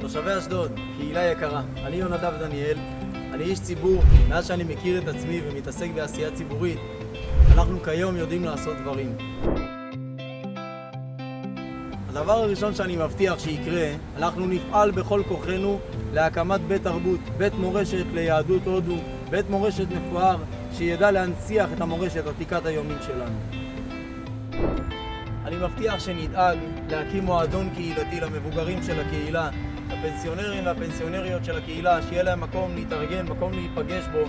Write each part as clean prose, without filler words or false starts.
תושבי אשדוד, קהילה יקרה, אני יונדב דניאל, אני איש ציבור. מאז שאני מכיר את עצמי ומתעסק בעשייה ציבורית, אנחנו כיום יודעים לעשות דברים. הדבר הראשון שאני מבטיח שיקרה, אנחנו נפעל בכל כוחנו להקמת בית תרבות, בית מורשת ליהדות הודו, בית מורשת מפואר שידע להנציח את המורשת עתיקת היומין שלנו. אני מבטיח שנדאג להקים מועדון קהילתי למבוגרים של הקהילה, לפנסיונרים והפנסיונריות של הקהילה, שיהיה להם מקום להתארגן, מקום להיפגש בו.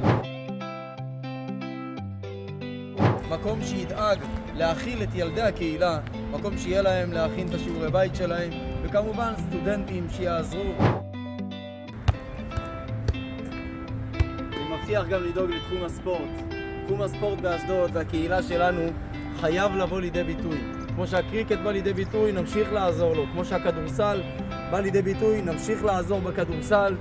מקום שידאג להכיל את ילדי הקהילה, מקום שיהיה להם להכין את השיעורי בית שלהם, וכמובן סטודנטים שיעזרו. אני מבטיח גם לדאוג לתחום הספורט. תחום הספורט באשדוד והקהילה שלנו חייב לבוא לידי ביטוי. כמו שהקריקט בא לידי ביטוי, נמשיך לעזור לו. כמו שהכדורסל בא לידי ביטוי, נמשיך לעזור בכדורסל.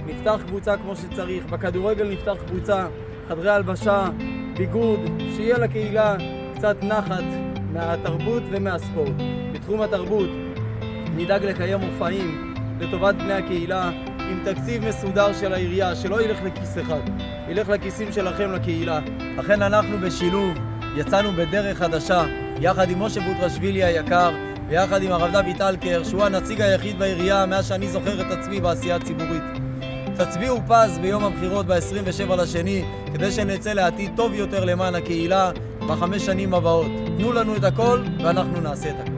נפתח קבוצה כמו שצריך, בכדורגל נפתח קבוצה, חדרי הלבשה, ביגוד, שיהיה לקהילה קצת נחת מהתרבות ומהספורט. בתחום התרבות נדאג לקיים מופעים לטובת בני הקהילה עם תקציב מסודר של העירייה, שלא ילך לכיס אחד, ילך לכיסים שלכם לקהילה. לכן אנחנו בשילוב יצאנו בדרך חדשה יחד עם משה בוטרשווילי היקר ויחד עם הרב דוד אלקר, שהוא הנציג היחיד בעירייה מאז שאני זוכר את עצמי בעשייה ציבורית. תצביעו פז ביום הבחירות ב-27/2 כדי שנצא לעתיד טוב יותר למען הקהילה ב5 שנים הבאות. תנו לנו את הכל ואנחנו נעשה את הכל.